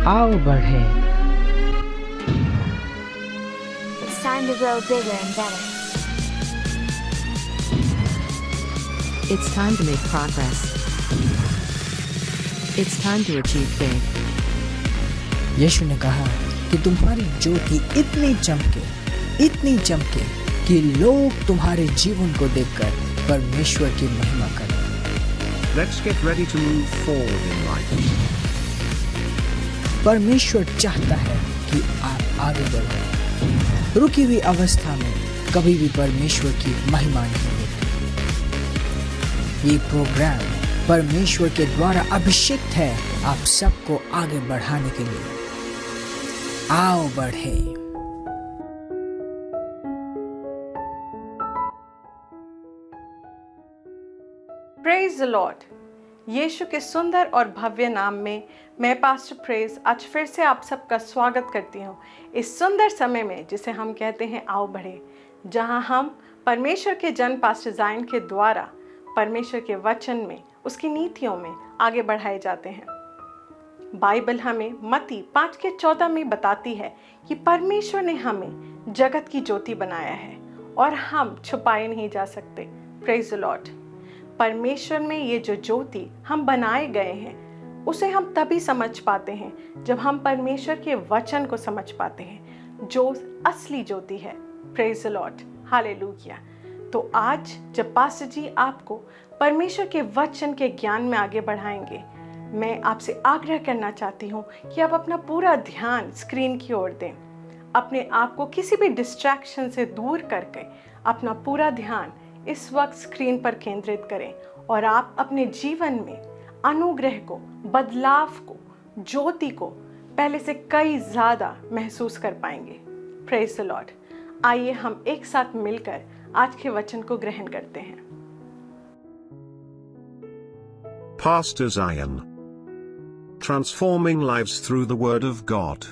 आओ बढ़े। It's time to grow bigger and better. It's time to make progress. It's time to achieve big. यीशु ने कहा कि तुम्हारी ज्योति इतनी चमके कि लोग तुम्हारे जीवन को देखकर परमेश्वर की महिमा करें। Let's get ready to move forward in life. परमेश्वर चाहता है कि आप आगे बढ़ो। रुकी हुई अवस्था में कभी भी परमेश्वर की महिमा नहीं होती। ये प्रोग्राम परमेश्वर के द्वारा अभिषिक्त है आप सबको आगे बढ़ाने के लिए। आओ बढ़े। Praise the Lord. यीशु के सुंदर और भव्य नाम में मैं पास्टर प्रेज आज फिर से आप सबका स्वागत करती हूँ इस सुंदर समय में जिसे हम कहते हैं आओ बढ़े, जहाँ हम परमेश्वर के जन पास्टर जायन के द्वारा परमेश्वर के वचन में, उसकी नीतियों में आगे बढ़ाए जाते हैं। बाइबल हमें मत्ती 5:14 में बताती है कि परमेश्वर ने हमें जगत की ज्योति बनाया है और हम छुपाए नहीं जा सकते। Praise the Lord. परमेश्वर में ये जो ज्योति हम बनाए गए हैं उसे हम तभी समझ पाते हैं जब हम परमेश्वर के वचन को समझ पाते हैं जो असली ज्योति है। Praise the Lord, hallelujah. तो आज जब पास्टर जी आपको परमेश्वर के वचन के ज्ञान में आगे बढ़ाएंगे, मैं आपसे आग्रह करना चाहती हूँ कि आप अपना पूरा ध्यान स्क्रीन की ओर दें। अपने आप को किसी भी डिस्ट्रैक्शन से दूर करके अपना पूरा ध्यान इस वक्त स्क्रीन पर केंद्रित करें और आप अपने जीवन में अनुग्रह को, बदलाव को, ज्योति को पहले से कई ज़्यादा महसूस कर पाएंगे। Praise the Lord. आइए हम एक साथ मिलकर आज के वचन को ग्रहण करते हैं। Pastor Zion. Transforming lives through the Word of God.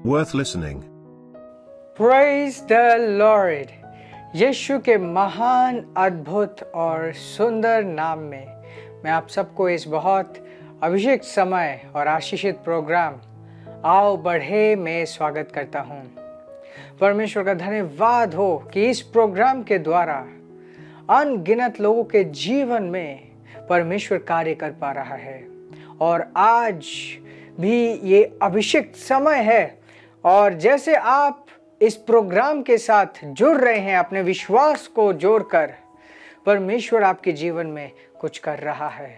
Worth listening. Praise the Lord. यीशु के महान, अद्भुत और सुंदर नाम में मैं आप सबको इस बहुत अभिषेक समय और आशीषित प्रोग्राम आओ बढ़े में स्वागत करता हूँ। परमेश्वर का धन्यवाद हो कि इस प्रोग्राम के द्वारा अनगिनत लोगों के जीवन में परमेश्वर कार्य कर पा रहा है और आज भी ये अभिषेक समय है। और जैसे आप इस प्रोग्राम के साथ जुड़ रहे हैं, अपने विश्वास को जोड़कर परमेश्वर आपके जीवन में कुछ कर रहा है।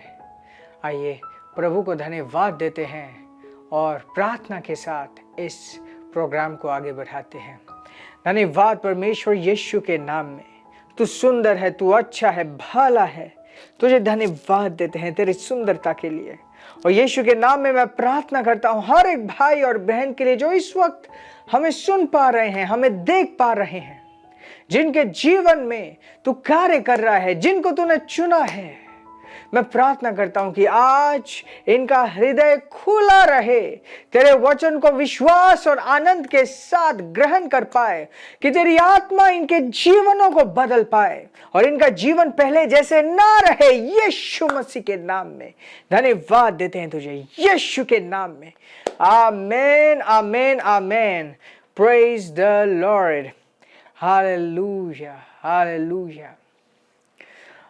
आइए प्रभु को धन्यवाद देते हैं और प्रार्थना के साथ इस प्रोग्राम को आगे बढ़ाते हैं। धन्यवाद परमेश्वर यीशु के नाम में। तू सुंदर है, तू अच्छा है, भला है। तुझे धन्यवाद देते हैं तेरी सुंदरता के लिए। और यीशु के नाम में मैं प्रार्थना करता हूँ हर एक भाई और बहन के लिए जो इस वक्त हमें सुन पा रहे हैं, हमें देख पा रहे हैं, जिनके जीवन में तू कार्य कर रहा है, जिनको तूने चुना है। मैं प्रार्थना करता हूं कि आज इनका हृदय खुला रहे, तेरे वचन को विश्वास और आनंद के साथ ग्रहण कर पाए, कि तेरी आत्मा इनके जीवनों को बदल पाए और इनका जीवन पहले जैसे ना रहे। यीशु मसीह के नाम में धन्यवाद देते हैं तुझे, यीशु के नाम में। Amen, amen, amen. Praise the Lord. Hallelujah, hallelujah.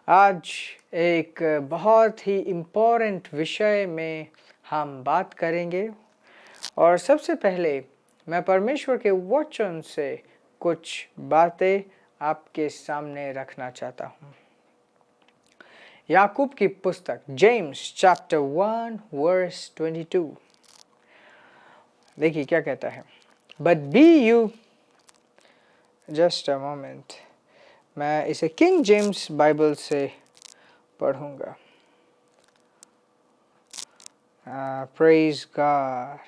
आज एक बहुत ही इम्पोर्टेंट विषय में हम बात करेंगे और सबसे पहले मैं परमेश्वर के वचन से कुछ बातें आपके सामने रखना चाहता हूँ। याकूब की पुस्तक जेम्स चैप्टर 1 वर्स 22। देखिए क्या कहता है। But be you, just a moment, मैं इसे किंग जेम्स बाइबल से पढ़ूंगा। Praise God.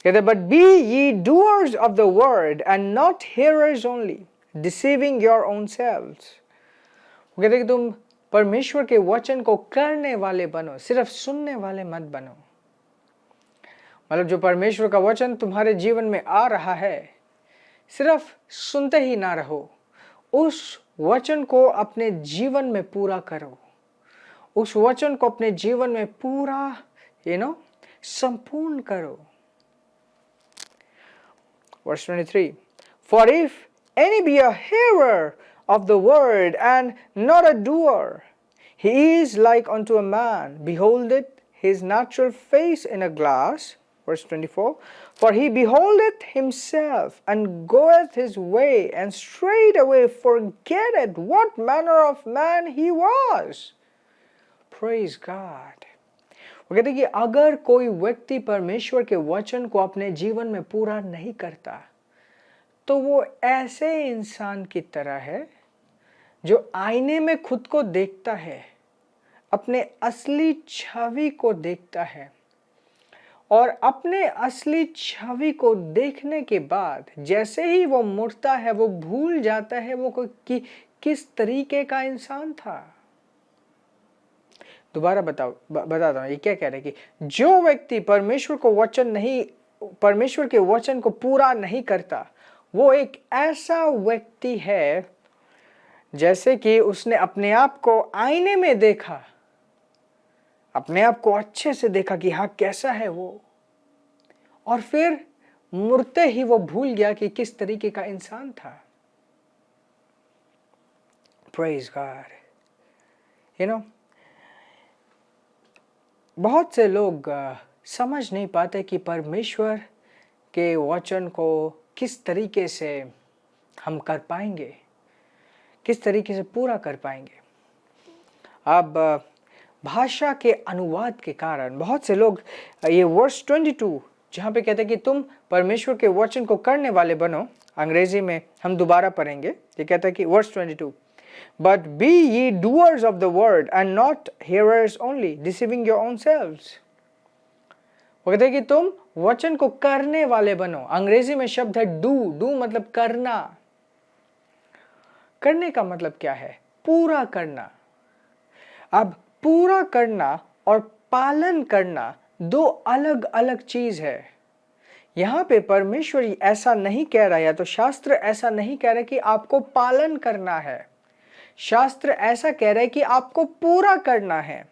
कहते but be ye doers of the word and not hearers only, deceiving your own selves। वो कहते कि तुम परमेश्वर के वचन को करने वाले बनो, सिर्फ सुनने वाले मत बनो। मतलब जो परमेश्वर का वचन तुम्हारे जीवन में आ रहा है, सिर्फ सुनते ही ना रहो, उस वचन को अपने जीवन में पूरा करो। उस वचन को अपने जीवन में पूरा संपूर्ण करो। Verse 23. For if any be a hearer of the word and not a doer, he is like unto a man, beholdeth his natural face in a glass. Verse 24. For he beholdeth himself and goeth his way, and straightway forgetteth what manner of man he was. Praise God. वो कहते हैं कि अगर कोई व्यक्ति परमेश्वर के वचन को अपने जीवन में पूरा नहीं करता, तो वो ऐसे इंसान की तरह है जो आईने में खुद को देखता है, अपने असली छवि को देखता है, और अपने असली छवि को देखने के बाद जैसे ही वो मुड़ता है वो भूल जाता है वो किस तरीके का इंसान था। दोबारा बताता हूँ ये क्या कह रहे हैं कि जो व्यक्ति परमेश्वर के वचन को पूरा नहीं करता, वो एक ऐसा व्यक्ति है जैसे कि उसने अपने आप को आईने में देखा, अपने आप को अच्छे से देखा कि हाँ कैसा है वो, और फिर मुड़ते ही वो भूल गया कि किस तरीके का इंसान था। Praise God. You know, बहुत से लोग समझ नहीं पाते कि परमेश्वर के वचन को किस तरीके से हम कर पाएंगे, किस तरीके से पूरा कर पाएंगे। अब भाषा के अनुवाद के कारण बहुत से लोग ये वर्स 22 जहाँ पे कहते हैं कि तुम परमेश्वर के वचन को करने वाले बनो, अंग्रेजी में हम दोबारा पढ़ेंगे। ये कहता है कि verse 22, But be ye doers of the word and not hearers only, deceiving your own selves. वो कहते हैं कि तुम वचन को करने वाले बनो। अंग्रेजी में शब्द है डू मतलब करना। करने का मतलब क्या है? पूरा करना। अब पूरा करना और पालन करना दो अलग अलग चीज है। यहाँ पे परमेश्वर ऐसा नहीं कह रहा, या तो शास्त्र ऐसा नहीं कह रहा कि आपको पालन करना है। शास्त्र ऐसा कह रहा है कि आपको पूरा करना है,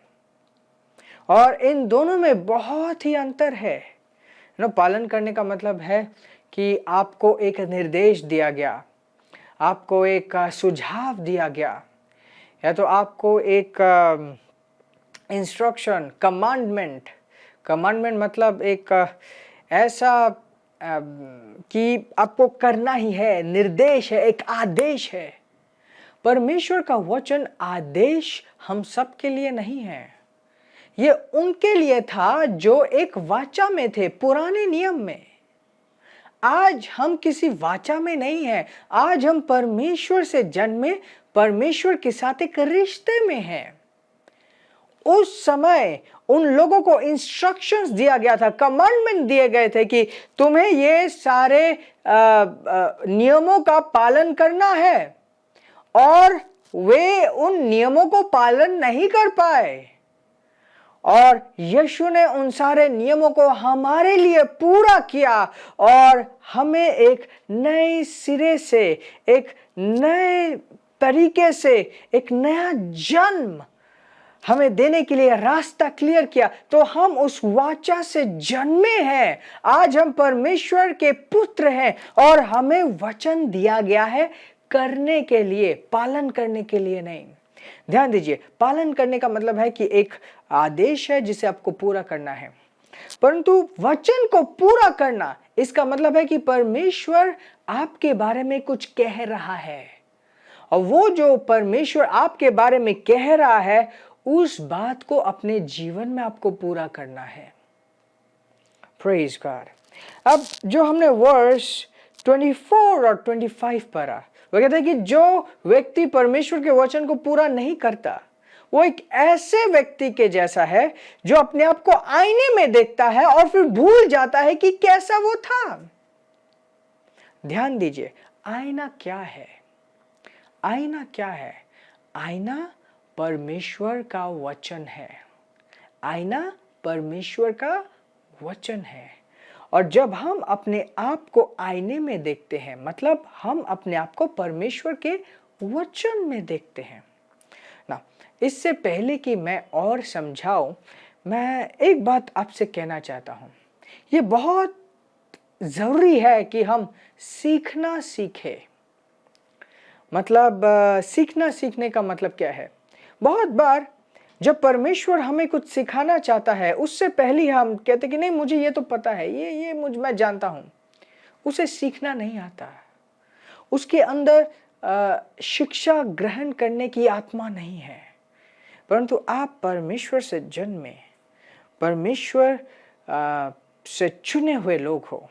और इन दोनों में बहुत ही अंतर है। पालन करने का मतलब है कि आपको एक निर्देश दिया गया, आपको एक सुझाव दिया गया, या तो आपको एक इंस्ट्रक्शन, कमांडमेंट मतलब एक ऐसा कि आपको करना ही है, निर्देश है, एक आदेश है। परमेश्वर का वचन आदेश हम सब के लिए नहीं है। ये उनके लिए था जो एक वाचा में थे, पुराने नियम में। आज हम किसी वाचा में नहीं हैं। आज हम परमेश्वर से जन्मे, परमेश्वर के साथ एक रिश्ते में हैं। उस समय उन लोगों को इंस्ट्रक्शंस दिया गया था, कमांडमेंट दिए गए थे कि तुम्हें ये सारे नियमों का पालन करना है, और वे उन नियमों को पालन नहीं कर पाए, और यीशु ने उन सारे नियमों को हमारे लिए पूरा किया और हमें एक नए सिरे से, एक नए तरीके से, एक नया जन्म हमें देने के लिए रास्ता क्लियर किया। तो हम उस वाचा से जन्मे हैं। आज हम परमेश्वर के पुत्र हैं और हमें वचन दिया गया है करने के लिए, पालन करने के लिए नहीं। ध्यान दीजिए, पालन करने का मतलब है कि एक आदेश है जिसे आपको पूरा करना है, परंतु वचन को पूरा करना, इसका मतलब है कि परमेश्वर आपके बारे में कुछ कह रहा है, और वो जो परमेश्वर आपके बारे में कह रहा है उस बात को अपने जीवन में आपको पूरा करना है। Praise God. अब जो हमने वर्स 24 और 25 पढ़ा, वो कहता है कि जो व्यक्ति परमेश्वर के वचन को पूरा नहीं करता, वो एक ऐसे व्यक्ति के जैसा है जो अपने आप को आईने में देखता है और फिर भूल जाता है कि कैसा वो था। ध्यान दीजिए, आईना क्या है? आईना क्या है? आईना परमेश्वर का वचन है। आईना परमेश्वर का वचन है। और जब हम अपने आप को आईने में देखते हैं, मतलब हम अपने आप को परमेश्वर के वचन में देखते हैं ना। इससे पहले कि मैं और समझाऊं, मैं एक बात आपसे कहना चाहता हूँ, ये बहुत ज़रूरी है कि हम सीखना सीखें। मतलब सीखना सीखने का मतलब क्या है? बहुत बार जब परमेश्वर हमें कुछ सिखाना चाहता है, उससे पहले ही हम कहते कि नहीं मुझे ये तो पता है, ये मैं जानता हूँ। उसे सीखना नहीं आता, उसके अंदर शिक्षा ग्रहण करने की आत्मा नहीं है। परंतु आप परमेश्वर से जन्मे, परमेश्वर से चुने हुए लोग हो।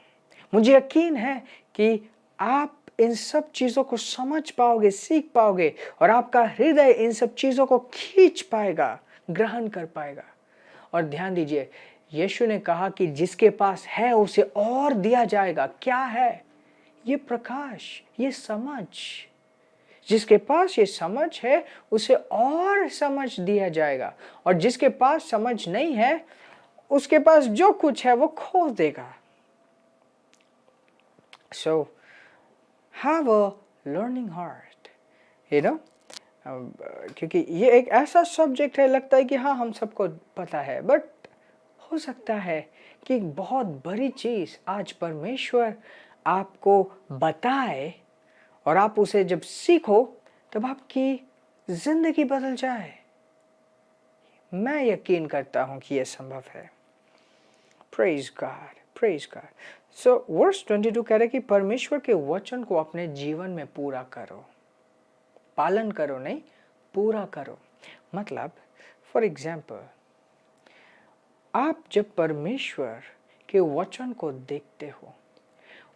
मुझे यकीन है कि आप इन सब चीज़ों को समझ पाओगे, सीख पाओगे, और आपका हृदय इन सब चीज़ों को खींच पाएगा, ग्रहण कर पाएगा। और ध्यान दीजिए, यीशु ने कहा कि जिसके पास है उसे और दिया जाएगा। क्या है? ये प्रकाश, ये समझ। जिसके पास ये समझ है उसे और समझ दिया जाएगा, और जिसके पास समझ नहीं है उसके पास जो कुछ है वो खो देगा। So have a learning heart, you know? क्योंकि ये एक ऐसा सब्जेक्ट है, लगता है कि हाँ हम सबको पता है, बट हो सकता है कि बहुत बड़ी चीज़ आज परमेश्वर आपको बताए और आप उसे जब सीखो तब आपकी ज़िंदगी बदल जाए। मैं यकीन करता हूँ कि यह संभव है। Praise God, praise God. So verse 22 कह रहे कि परमेश्वर के वचन को अपने जीवन में पूरा करो। पालन करो नहीं, पूरा करो। मतलब फॉर एग्जाम्पल, आप जब परमेश्वर के वचन को देखते हो,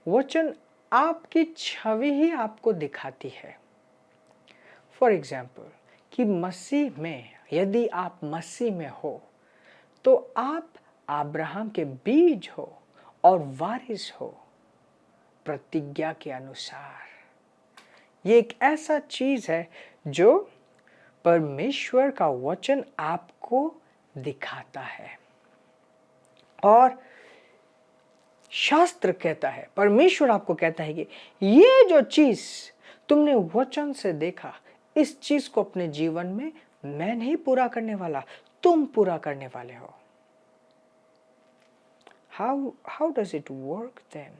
वचन आपकी छवि ही आपको दिखाती है। फॉर एग्जाम्पल कि मसीह में, यदि आप मसीह में हो तो आप अब्राहम के बीज हो और वारिस हो प्रतिज्ञा के अनुसार। ये एक ऐसा चीज है जो परमेश्वर का वचन आपको दिखाता है। और शास्त्र कहता है, परमेश्वर आपको कहता है कि ये जो चीज तुमने वचन से देखा, इस चीज को अपने जीवन में मैं नहीं पूरा करने वाला, तुम पूरा करने वाले हो। How does it work then?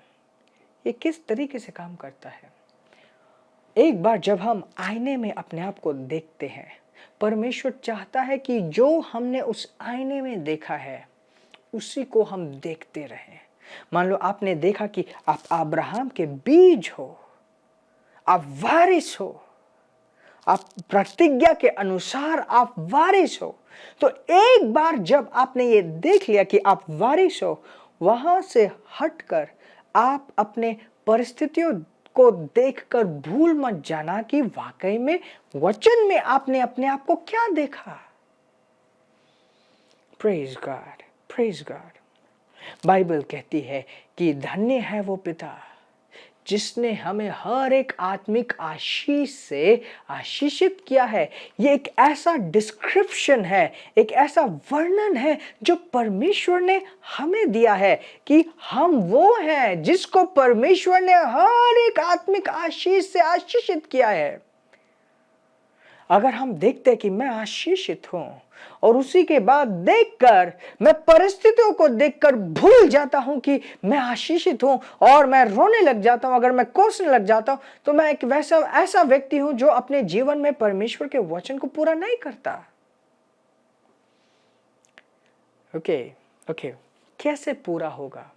ये किस तरीके से काम करता है? एक बार जब हम आईने में अपने आप को देखते हैं, परमेश्वर चाहता है कि जो हमने उस आईने में देखा है उसी को हम देखते रहें। मान लो आपने देखा कि आप अब्राहम के बीज हो, आप वारिस हो, आप प्रतिज्ञा के अनुसार आप वारिस हो। तो एक बार जब आपने ये देख लिया कि आप वारिस हो, वहां से हटकर आप अपने परिस्थितियों को देखकर भूल मत जाना कि वाकई में वचन में आपने अपने आप को क्या देखा। Praise God, praise God. Bible कहती है कि धन्य है वो पिता जिसने हमें हर एक आत्मिक आशीष से आशीषित किया है। ये एक ऐसा डिस्क्रिप्शन है, एक ऐसा वर्णन है जो परमेश्वर ने हमें दिया है कि हम वो हैं जिसको परमेश्वर ने हर एक आत्मिक आशीष से आशीषित किया है। अगर हम देखते हैं कि मैं आशीषित हूं और उसी के बाद देखकर मैं परिस्थितियों को देखकर भूल जाता हूं कि मैं आशीषित हूं और मैं रोने लग जाता हूं, अगर मैं कोसने लग जाता हूं, तो मैं एक ऐसा व्यक्ति हूं जो अपने जीवन में परमेश्वर के वचन को पूरा नहीं करता। ओके, कैसे पूरा होगा?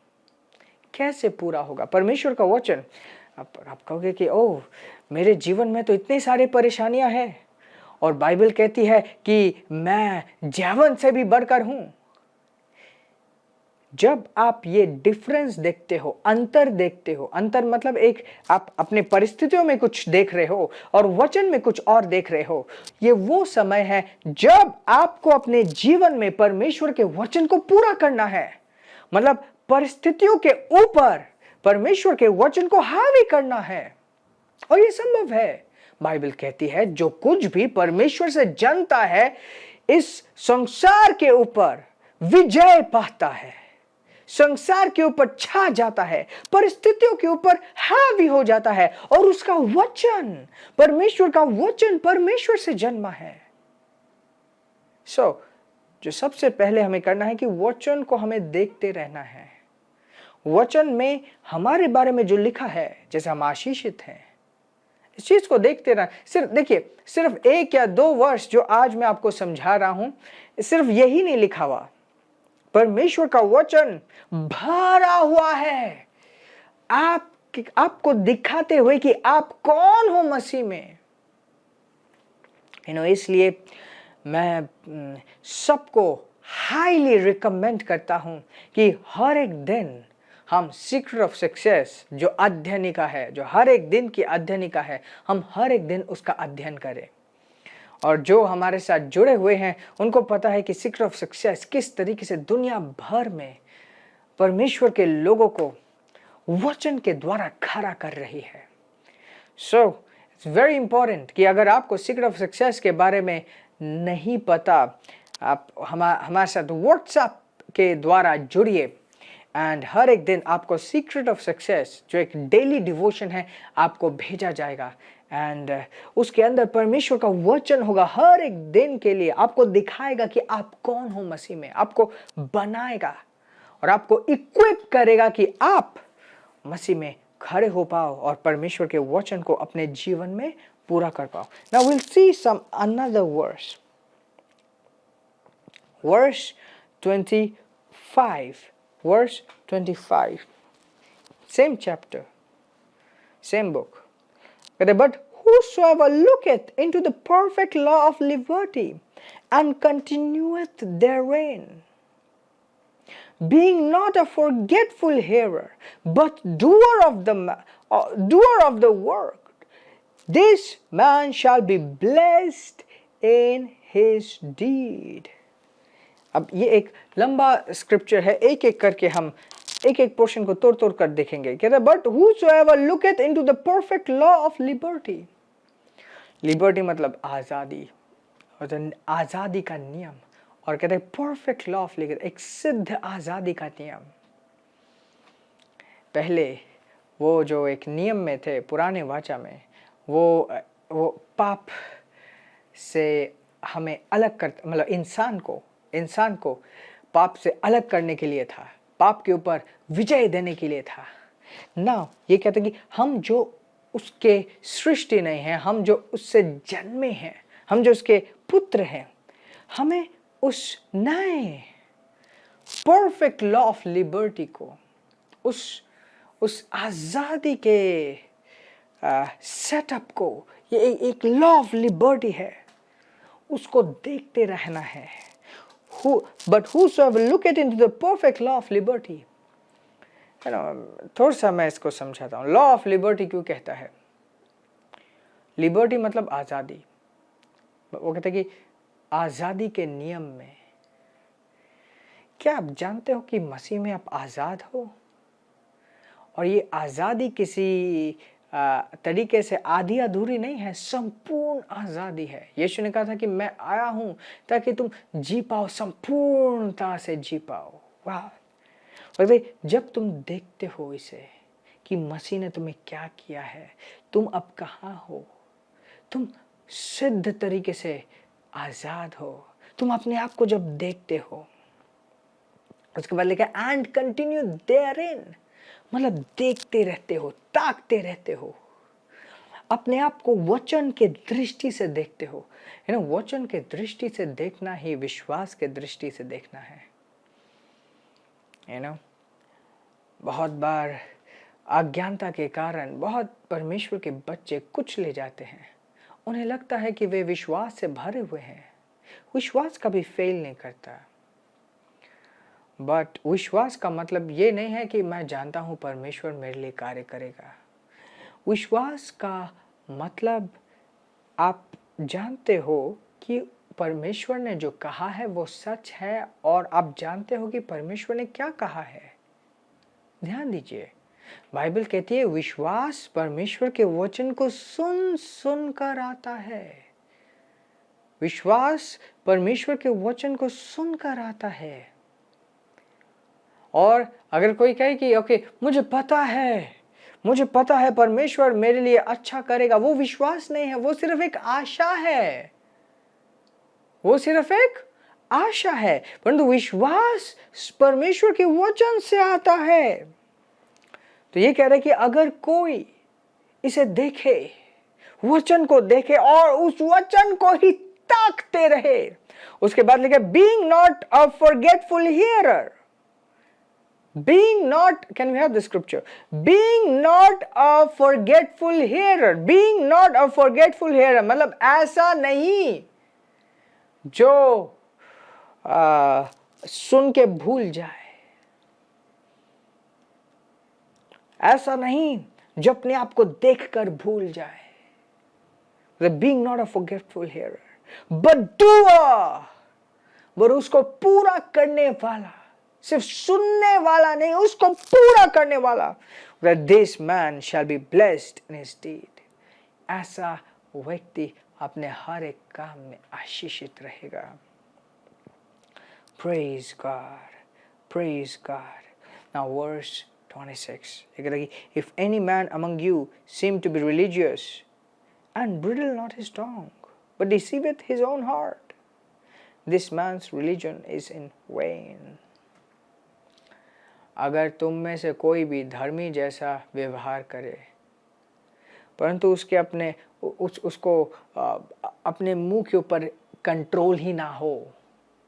कैसे पूरा होगा परमेश्वर का वचन? आप कहोगे कि ओह, मेरे जीवन में तो इतनी सारी परेशानियां हैं और बाइबल कहती है कि मैं जैवन से भी बढ़कर हूं। जब आप ये डिफरेंस देखते हो, अंतर देखते हो, अंतर मतलब एक आप अपने परिस्थितियों में कुछ देख रहे हो और वचन में कुछ और देख रहे हो, ये वो समय है जब आपको अपने जीवन में परमेश्वर के वचन को पूरा करना है। मतलब परिस्थितियों के ऊपर परमेश्वर के वचन को हावी करना है, और ये संभव है। बाइबल कहती है जो कुछ भी परमेश्वर से जानता है इस संसार के ऊपर विजय पाता है, संसार के ऊपर छा जाता है, परिस्थितियों के ऊपर हावी हो जाता है, और उसका वचन, परमेश्वर का वचन परमेश्वर से जन्मा है। जो सबसे पहले हमें करना है कि वचन को हमें देखते रहना है। वचन में हमारे बारे में जो लिखा है, जैसे हम आशीषित हैं, इस चीज को देखते रहना। सिर्फ देखिए, सिर्फ 1 या 2 वर्ष जो आज मैं आपको समझा रहा हूं, सिर्फ यही नहीं लिखा हुआ। परमेश्वर का वचन भरा हुआ है आपको दिखाते हुए कि आप कौन हो मसीह में। इसलिए मैं सबको हाईली रिकमेंड करता हूं कि हर एक दिन हम सीक्रेट ऑफ सक्सेस जो अध्ययनिका है, जो हर एक दिन की अध्ययनिका है, हम हर एक दिन उसका अध्ययन करें। और जो हमारे साथ जुड़े हुए हैं उनको पता है कि सीक्रेट ऑफ सक्सेस किस तरीके से दुनिया भर में परमेश्वर के लोगों को वचन के द्वारा खड़ा कर रही है। सो इट्स वेरी इंपॉर्टेंट कि अगर आपको सीक्रेट ऑफ सक्सेस के बारे में नहीं पता, आप हमारे साथ व्हाट्सएप के द्वारा जुड़िए एंड हर एक दिन आपको सीक्रेट ऑफ सक्सेस जो एक डेली डिवोशन है आपको भेजा जाएगा एंड उसके अंदर परमेश्वर का वचन होगा। हर एक दिन के लिए आपको दिखाएगा कि आप कौन हो मसीह में, आपको बनाएगा और आपको इक्विप करेगा कि आप मसीह में खड़े हो पाओ और परमेश्वर के वचन को अपने जीवन में पूरा कर पाओ। Now will see some another verse, verse 25, verse 25, same chapter, same book. But whosoever looketh into the perfect law of liberty and continueth therein, being not a forgetful hearer, but doer of the work, this man shall be blessed in his deed. अब ये एक लंबा scripture है, एक एक करके हम एक एक पोर्शन को तोड़ तोड़ कर देखेंगे। कहते हैं but whosoever looketh into the perfect law of liberty, liberty मतलब आज़ादी, और आज़ादी का नियम, और कहते हैं परफेक्ट लॉ ऑफ लिबर्टी, एक सिद्ध आज़ादी का नियम। पहले वो जो एक नियम में थे पुराने वाचा में, वो पाप से हमें अलग कर, मतलब इंसान को पाप से अलग करने के लिए था, पाप के ऊपर विजय देने के लिए था। ना ये कहते हैं कि हम जो उसके सृष्टि नहीं हैं, हम जो उससे जन्मे हैं, हम जो उसके पुत्र हैं, हमें उस नए परफेक्ट लॉ ऑफ लिबर्टी को, उस आज़ादी के सेटअप को, ये एक लॉ ऑफ लिबर्टी है, उसको देखते रहना है। But whosoever looketh into the perfect law of liberty, थोड़ा सा मैं इसको समझाता हूँ। लॉ ऑफ लिबर्टी क्यों कहता है? लिबर्टी मतलब आज़ादी। वो कहते हैं कि आज़ादी के नियम में, क्या आप जानते हो कि मसीह में आप आज़ाद हो? और ये आज़ादी किसी तरीके से आधी अधूरी नहीं है, संपूर्ण आज़ादी है। यीशु ने कहा था कि मैं आया हूँ ताकि तुम जी पाओ, संपूर्णता से जी पाओ। वाह! और भाई जब तुम देखते हो इसे कि मसीह ने तुम्हें क्या किया है, तुम अब कहाँ हो, तुम सिद्ध तरीके से आज़ाद हो, तुम अपने आप को जब देखते हो, उसके बाद लिखा एंड कंटिन्यू देयरइन, मतलब देखते रहते हो, ताकते रहते हो, अपने आप को वचन के दृष्टि से देखते हो। वचन के दृष्टि से देखना ही विश्वास के दृष्टि से देखना है। बहुत बार अज्ञानता के कारण बहुत परमेश्वर के बच्चे कुछ ले जाते हैं। उन्हें लगता है कि वे विश्वास से भरे हुए हैं। विश्वास कभी फेल नहीं करता, बट विश्वास का मतलब ये नहीं है कि मैं जानता हूँ परमेश्वर मेरे लिए कार्य करेगा। विश्वास का मतलब आप जानते हो कि परमेश्वर ने जो कहा है वो सच है, और आप जानते हो कि परमेश्वर ने क्या कहा है। ध्यान दीजिए, बाइबल कहती है विश्वास परमेश्वर के वचन को सुन सुन कर आता है। विश्वास परमेश्वर के वचन को सुनकर आता है। और अगर कोई कहे कि ओके मुझे पता है परमेश्वर मेरे लिए अच्छा करेगा, वो विश्वास नहीं है, वो सिर्फ एक आशा है। वो सिर्फ एक आशा है, परंतु विश्वास परमेश्वर के वचन से आता है। तो ये कह रहे कि अगर कोई इसे देखे, वचन को देखे और उस वचन को ही ताकते रहे, उसके बाद लिखा being not a forgetful hearer, being not, can we have the scripture, being not a forgetful hearer, being not a forgetful hearer मतलब ऐसा नहीं जो सुन के भूल जाए, ऐसा नहीं जो अपने आप को देखकर भूल जाए, being not a forgetful hearer but doer, पर उसको पूरा करने वाला, सिर्फ सुनने वाला नहीं, उसको पूरा करने वाला। That this man shall be blessed in his deed, ऐसा व्यक्ति अपने हर एक काम में आशीषित रहेगा। Praise God, praise God. Now verse 26, if any man among you seem to be religious and bridle not his tongue, but deceiveth his own heart, this man's religion is in vain. अगर तुम में से कोई भी धर्मी जैसा व्यवहार करे, परंतु उसके उसको अपने मुंह के ऊपर कंट्रोल ही ना हो,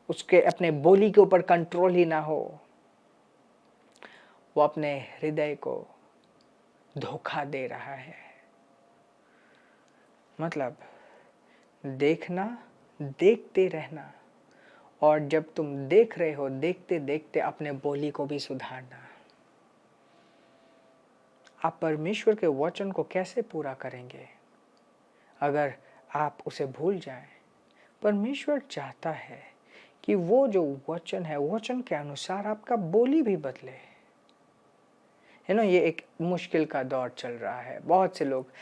उसके अपने बोली के ऊपर कंट्रोल ही ना हो, वो अपने हृदय को धोखा दे रहा है। मतलब देखना, देखते रहना, और जब तुम देख रहे हो, देखते देखते अपने बोली को भी सुधारना। आप परमेश्वर के वचन को कैसे पूरा करेंगे अगर आप उसे भूल जाएं? परमेश्वर चाहता है कि वो जो वचन है, वचन के अनुसार आपका बोली भी बदले। ये एक मुश्किल का दौर चल रहा है, बहुत से लोग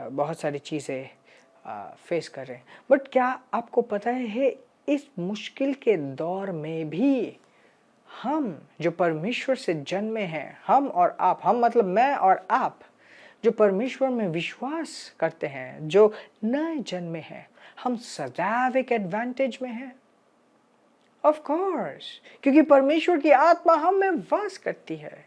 बहुत सारी चीज़ें फेस कर रहे हैं, बट क्या आपको पता है इस मुश्किल के दौर में भी हम जो परमेश्वर से जन्मे हैं, हम और आप, हम मतलब मैं और आप जो परमेश्वर में विश्वास करते हैं, जो नए जन्मे हैं, हम सदैव एक एडवांटेज में हैं। ऑफ कोर्स, क्योंकि परमेश्वर की आत्मा हम में वास करती है।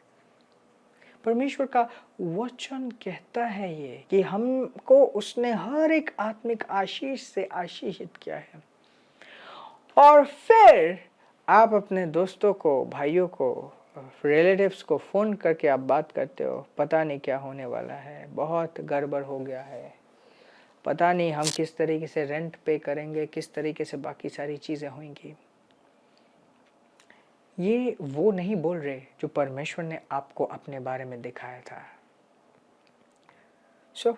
परमेश्वर का वचन कहता है ये कि हमको उसने हर एक आत्मिक आशीष से आशीषित किया है। और फिर आप अपने दोस्तों को, भाइयों को, रिलेटिव्स को फ़ोन करके आप बात करते हो, पता नहीं क्या होने वाला है, बहुत गड़बड़ हो गया है, पता नहीं हम किस तरीके से रेंट पे करेंगे, किस तरीके से बाकी सारी चीज़ें होंगी। ये वो नहीं बोल रहे जो परमेश्वर ने आपको अपने बारे में दिखाया था। So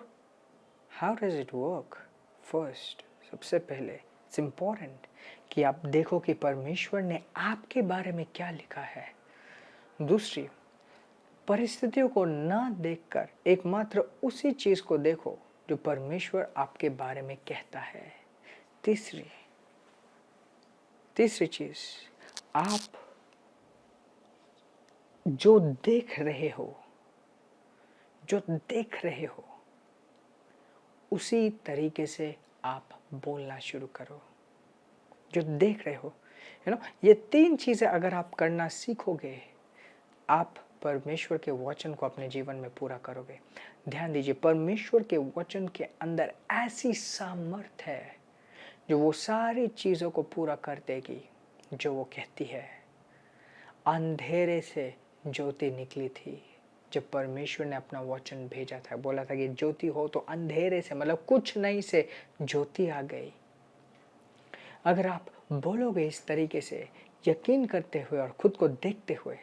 how does it work? First, सबसे पहले इट्स इम्पोर्टेंट कि आप देखो कि परमेश्वर ने आपके बारे में क्या लिखा है। दूसरी, परिस्थितियों को ना देखकर एकमात्र उसी चीज़ को देखो जो परमेश्वर आपके बारे में कहता है। तीसरी चीज़, आप जो देख रहे हो उसी तरीके से आप बोलना शुरू करो। जो देख रहे हो, ये तीन चीज़ें अगर आप करना सीखोगे, आप परमेश्वर के वचन को अपने जीवन में पूरा करोगे। ध्यान दीजिए, परमेश्वर के वचन के अंदर ऐसी सामर्थ है जो वो सारी चीज़ों को पूरा कर देगी जो वो कहती है। अंधेरे से ज्योति निकली थी जब परमेश्वर ने अपना वचन भेजा था, बोला था कि ज्योति हो, तो अंधेरे से मतलब कुछ नहीं से ज्योति आ गई। अगर आप बोलोगे इस तरीके से, यकीन करते हुए और खुद को देखते हुए,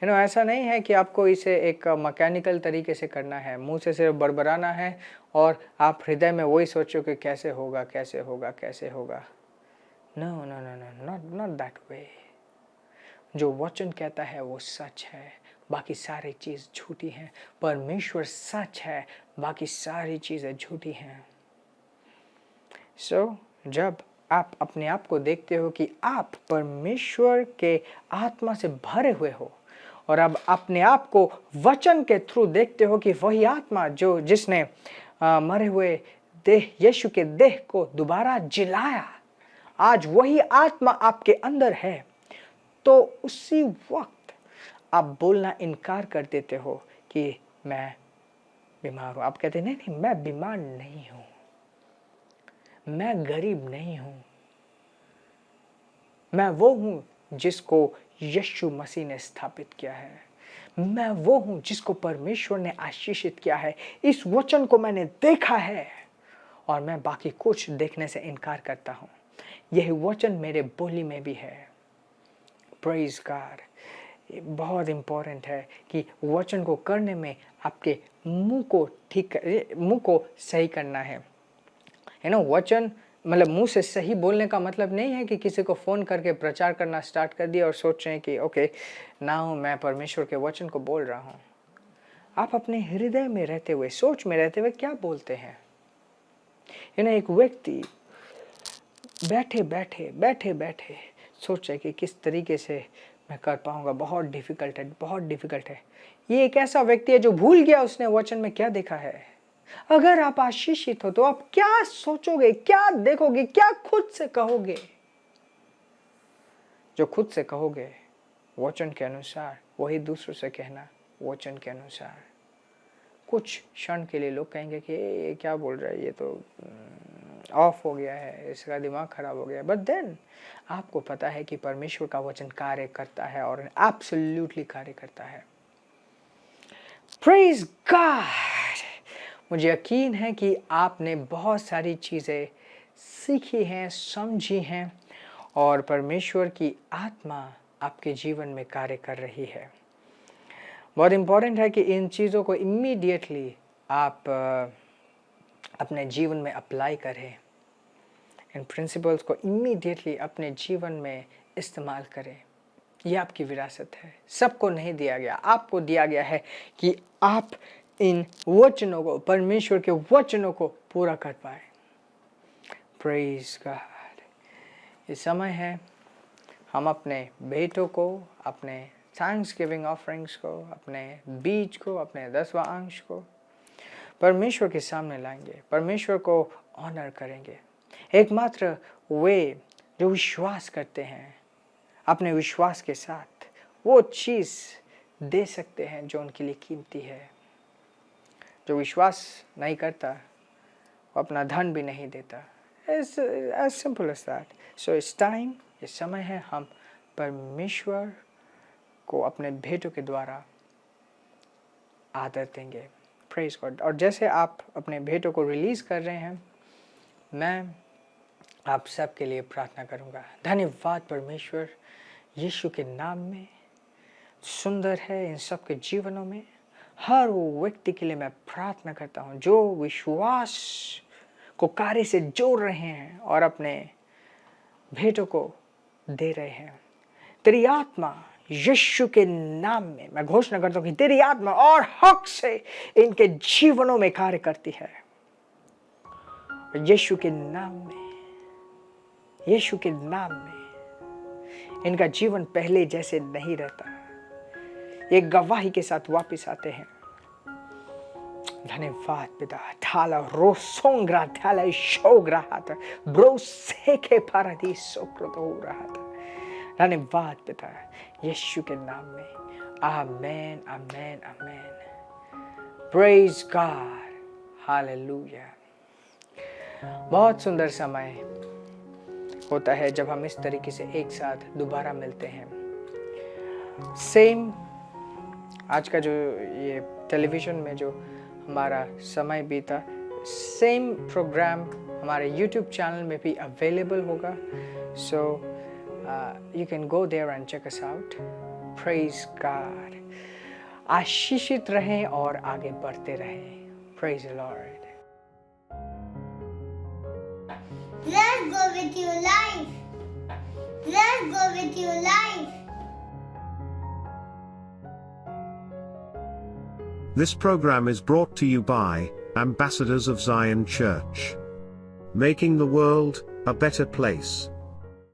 ऐसा नहीं है कि आपको इसे एक मैकेनिकल तरीके से करना है, मुंह से सिर्फ बड़बड़ाना है और आप हृदय में वही सोचो कि कैसे होगा। No, not that way. जो वचन कहता है वो सच है, बाकी सारी चीज़ झूठी हैं। परमेश्वर सच है, बाकी सारी चीज़ें झूठी हैं। जब आप अपने आप को देखते हो कि आप परमेश्वर के आत्मा से भरे हुए हो, और अब अपने आप को वचन के थ्रू देखते हो कि वही आत्मा जिसने मरे हुए देह, यीशु के देह को दोबारा जिलाया, आज वही आत्मा आपके अंदर है, तो उसी वक्त आप बोलना इनकार कर देते हो कि मैं बीमार हूं। आप कहते नहीं नहीं, मैं बीमार नहीं हूं, मैं गरीब नहीं हूं, मैं वो हूं जिसको यीशु मसीह ने स्थापित किया है, मैं वो हूं जिसको परमेश्वर ने आशीषित किया है। इस वचन को मैंने देखा है और मैं बाकी कुछ देखने से इनकार करता हूं। यही वचन मेरे बोली में भी है। Praise God. बहुत इंपॉर्टेंट है कि वचन को करने में आपके मुंह को सही करना है। वचन मतलब मुंह से सही बोलने का मतलब नहीं है कि किसी को फ़ोन करके प्रचार करना स्टार्ट कर दिया और सोच रहे हैं कि ओके नाउ मैं परमेश्वर के वचन को बोल रहा हूँ। आप अपने हृदय में रहते हुए, सोच में रहते हुए क्या बोलते हैं? एक व्यक्ति बैठे बैठे सोचे कि किस तरीके से मैं कर पाऊंगा, बहुत डिफ़िकल्ट है। ये एक ऐसा व्यक्ति है जो भूल गया उसने वचन में क्या देखा है। अगर आप आशीषित हो तो आप क्या सोचोगे, क्या देखोगे, क्या खुद से कहोगे? जो खुद से कहोगे वचन के अनुसार, वही दूसरों से कहना वचन के अनुसार। कुछ क्षण के लिए लोग कहेंगे कि ये क्या बोल रहा है, ये तो ऑफ हो गया है, इसका दिमाग खराब हो गया। बट देन आपको पता है कि परमेश्वर का वचन कार्य करता है और एब्सोल्युटली कार्य करता है। Praise God. मुझे यकीन है कि आपने बहुत सारी चीज़ें सीखी हैं, समझी हैं और परमेश्वर की आत्मा आपके जीवन में कार्य कर रही है। बहुत इम्पॉर्टेंट है कि इन चीज़ों को इमीडिएटली आप अपने जीवन में अप्लाई करें। इन प्रिंसिपल्स को इमीडिएटली अपने जीवन में इस्तेमाल करें। ये आपकी विरासत है, सबको नहीं दिया गया, आपको दिया गया है कि आप इन वचनों को, परमेश्वर के वचनों को पूरा कर पाए। Praise God. ये समय है हम अपने बेटों को, अपने थैंक्सगिविंग ऑफरिंग्स को, अपने बीज को, अपने 10वां अंश को परमेश्वर के सामने लाएंगे, परमेश्वर को ऑनर करेंगे। एकमात्र वे जो विश्वास करते हैं अपने विश्वास के साथ वो चीज़ दे सकते हैं जो उनके लिए कीमती है। जो विश्वास नहीं करता वो अपना धन भी नहीं देता। as simple as that. So it's time, ये समय है हम परमेश्वर को अपने भेंटों के द्वारा आदर देंगे। Praise God. और जैसे आप अपने भेंटों को रिलीज़ कर रहे हैं, मैं आप सब के लिए प्रार्थना करूंगा। धन्यवाद परमेश्वर, यीशु के नाम में सुंदर है इन सब के जीवनों में। हर वो व्यक्ति के लिए मैं प्रार्थना करता हूं जो विश्वास को कार्य से जोड़ रहे हैं और अपने भेंटों को दे रहे हैं। तेरी आत्मा यीशु के नाम में मैं घोषणा करता हूं कि तेरी आत्मा और हक से इनके जीवनों में कार्य करती है। यीशु के नाम में, यीशु के नाम में इनका जीवन पहले जैसे नहीं रहता, ये गवाही के साथ वापस आते हैं। धन्यवाद पिता। थाला रोसोंग्रा थाला शोग्रा हाथ ब्रो सेके पारादीसो कृतो रहा था। धन्यवाद पिता, यीशु के नाम में। Amen amen amen. Praise God. Hallelujah. बहुत सुंदर समय होता है जब हम इस तरीके से एक साथ दोबारा मिलते हैं। सेम आज का जो ये टेलीविज़न में जो हमारा समय बीता, सेम प्रोग्राम हमारे YouTube चैनल में भी अवेलेबल होगा। So you can go there and check us out. Praise God. आशीषित रहें और आगे बढ़ते रहें। Praise the Lord. Let's go with your life. Let's go with your life. This program is brought to you by Ambassadors of Zion Church, making the world a better place.